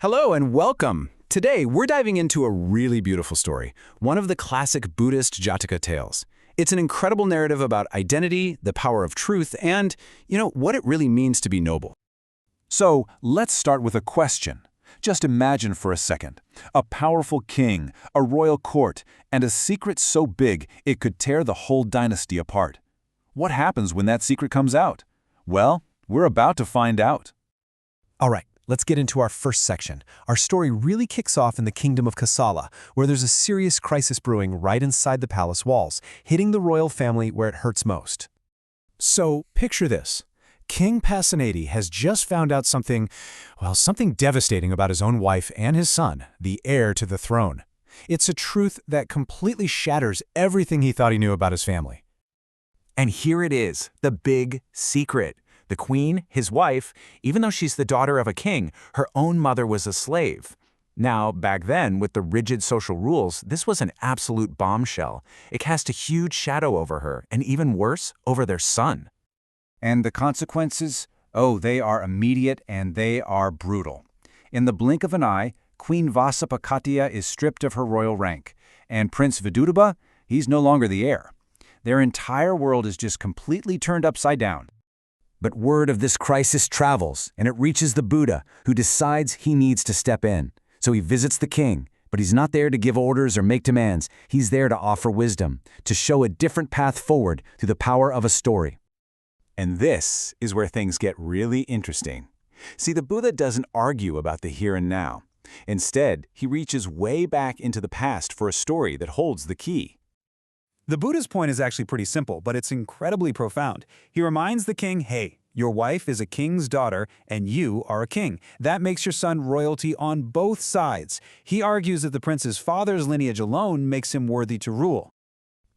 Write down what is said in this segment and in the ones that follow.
Hello and welcome. Today, we're diving into a really beautiful story, one of the classic Buddhist Jataka tales. It's an incredible narrative about identity, the power of truth, and, what it really means to be noble. So, let's start with a question. Just imagine for a second. A powerful king, a royal court, and a secret so big it could tear the whole dynasty apart. What happens when that secret comes out? Well, we're about to find out. All right, let's get into our first section. Our story really kicks off in the kingdom of Kosala, where there's a serious crisis brewing right inside the palace walls, hitting the royal family where it hurts most. So, picture this. King Pasenadi has just found out something devastating about his own wife and his son, the heir to the throne. It's a truth that completely shatters everything he thought he knew about his family. And here it is, the big secret. The queen, his wife, even though she's the daughter of a king, her own mother was a slave. Now, back then, with the rigid social rules, this was an absolute bombshell. It cast a huge shadow over her, and even worse, over their son. And the consequences? Oh, they are immediate and they are brutal. In the blink of an eye, Queen Vasapakatiya is stripped of her royal rank, and Prince Vidudaba, he's no longer the heir. Their entire world is just completely turned upside down. But word of this crisis travels, and it reaches the Buddha, who decides he needs to step in. So he visits the king, but he's not there to give orders or make demands. He's there to offer wisdom, to show a different path forward through the power of a story. And this is where things get really interesting. See, the Buddha doesn't argue about the here and now. Instead, he reaches way back into the past for a story that holds the key. The Buddha's point is actually pretty simple, but it's incredibly profound. He reminds the king, hey, your wife is a king's daughter and you are a king. That makes your son royalty on both sides. He argues that the prince's father's lineage alone makes him worthy to rule.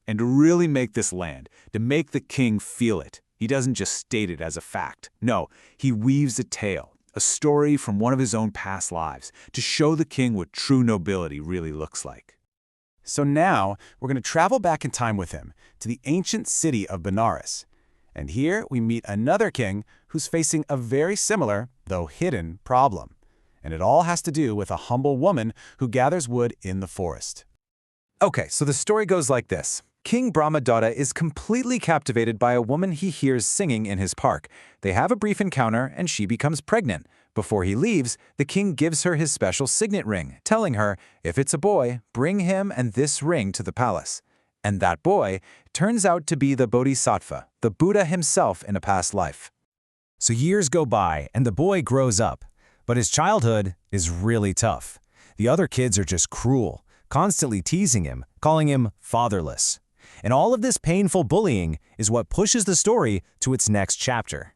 And to really make this land, to make the king feel it, he doesn't just state it as a fact. No, he weaves a tale, a story from one of his own past lives, to show the king what true nobility really looks like. So now, we're going to travel back in time with him to the ancient city of Benares. And here we meet another king who's facing a very similar, though hidden, problem. And it all has to do with a humble woman who gathers wood in the forest. Okay, so the story goes like this. King Brahmadatta is completely captivated by a woman he hears singing in his park. They have a brief encounter and she becomes pregnant. Before he leaves, the king gives her his special signet ring, telling her, if it's a boy, bring him and this ring to the palace. And that boy turns out to be the Bodhisattva, the Buddha himself in a past life. So years go by and the boy grows up, but his childhood is really tough. The other kids are just cruel, constantly teasing him, calling him fatherless. And all of this painful bullying is what pushes the story to its next chapter.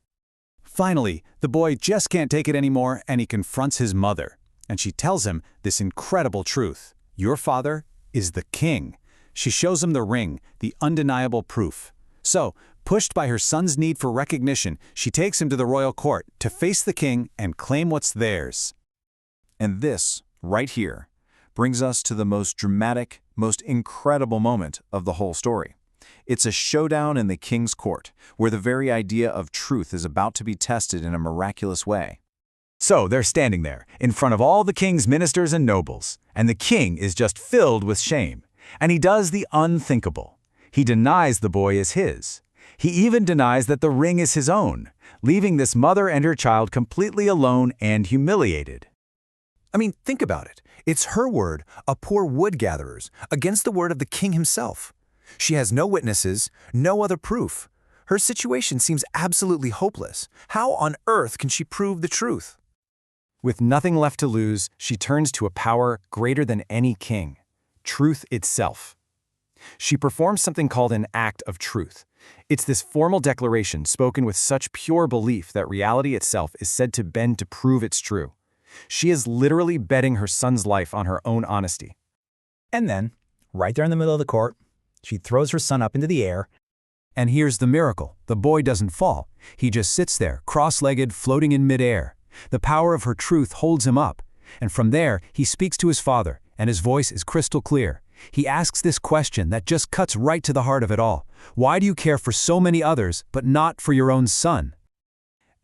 Finally, the boy just can't take it anymore and he confronts his mother. And she tells him this incredible truth. Your father is the king. She shows him the ring, the undeniable proof. So, pushed by her son's need for recognition, she takes him to the royal court to face the king and claim what's theirs. And this, right here, brings us to the most dramatic, most incredible moment of the whole story. It's a showdown in the king's court, where the very idea of truth is about to be tested in a miraculous way. So they're standing there, in front of all the king's ministers and nobles, and the king is just filled with shame. And he does the unthinkable. He denies the boy is his. He even denies that the ring is his own, leaving this mother and her child completely alone and humiliated. I mean, think about it. It's her word, a poor wood gatherer's, against the word of the king himself. She has no witnesses, no other proof. Her situation seems absolutely hopeless. How on earth can she prove the truth? With nothing left to lose, she turns to a power greater than any king, truth itself. She performs something called an act of truth. It's this formal declaration spoken with such pure belief that reality itself is said to bend to prove it's true. She is literally betting her son's life on her own honesty. And then, right there in the middle of the court, she throws her son up into the air. And here's the miracle. The boy doesn't fall. He just sits there, cross-legged, floating in midair. The power of her truth holds him up. And from there, he speaks to his father, and his voice is crystal clear. He asks this question that just cuts right to the heart of it all. Why do you care for so many others, but not for your own son?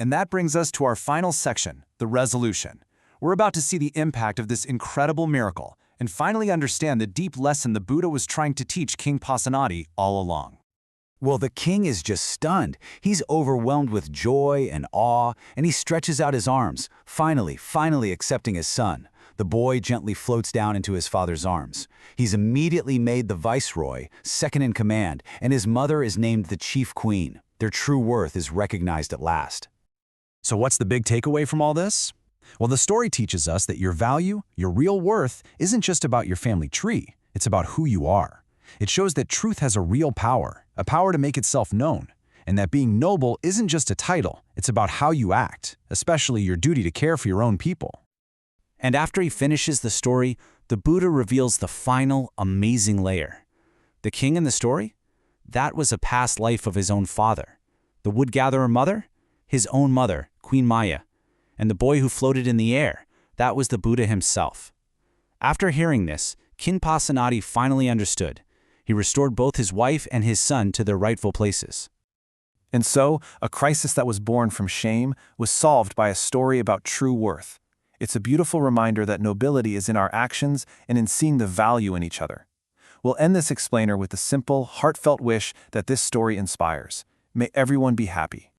And that brings us to our final section, the resolution. We're about to see the impact of this incredible miracle and finally understand the deep lesson the Buddha was trying to teach King Pasenadi all along. Well, the king is just stunned. He's overwhelmed with joy and awe, and he stretches out his arms, finally accepting his son. The boy gently floats down into his father's arms. He's immediately made the viceroy, second in command, and his mother is named the chief queen. Their true worth is recognized at last. So what's the big takeaway from all this? Well, the story teaches us that your value, your real worth, isn't just about your family tree. It's about who you are. It shows that truth has a real power, a power to make itself known, and that being noble isn't just a title. It's about how you act, especially your duty to care for your own people. And after he finishes the story, the Buddha reveals the final, amazing layer. The king in the story? That was a past life of his own father. The wood-gatherer mother? His own mother, Queen Maya. And the boy who floated in the air? That was the Buddha himself. After hearing this, King Pasenadi finally understood. He restored both his wife and his son to their rightful places. And so, a crisis that was born from shame was solved by a story about true worth. It's a beautiful reminder that nobility is in our actions and in seeing the value in each other. We'll end this explainer with the simple, heartfelt wish that this story inspires. May everyone be happy.